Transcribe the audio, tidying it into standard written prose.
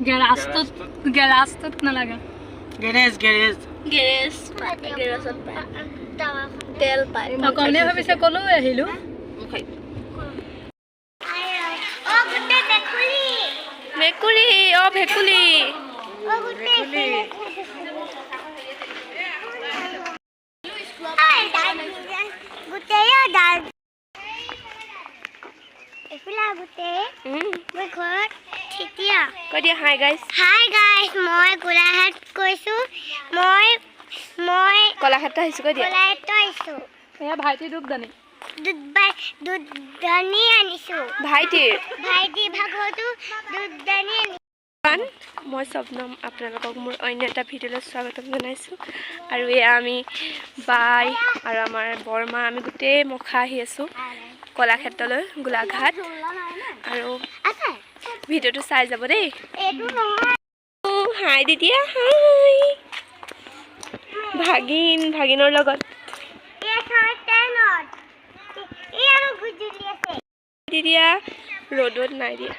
গেৰাজটোত নালাগে garage garage garage গেৰেজত পায় তেল পায় অকণে ভাবিছে ক'লো আহিলো মেকুৰী অ ভেকুলী কৈ দিয়া হাই গাইজ মই গোলাঘাট গৈছো মই কলাক্ষেত্ৰ আহিছোঁ কৈ দিয়া গোলাঘাট আহিছো এয়া ভাইটি দুধদানি দুধদানি আনিছো ভাইটিৰ ভাইটি ভাগতো দুধদানি আনিছো মই স্বপ্নম আপোনালোকক মোৰ অন্য এটা ভিডিঅ'লৈ স্বাগতম জনাইছোঁ আৰু এয়া আমি বাই আৰু আমাৰ বৰমা আমি গোটেই মখা আহি আছোঁ কলাক্ষেত্ৰলৈ গোলাঘাট আৰু ভিডিঅ'টো চাই যাব দেই হাই দিদিয়া হাই ভাগিনৰ লগত দিদিয়া ৰ'দত নাই দিয়া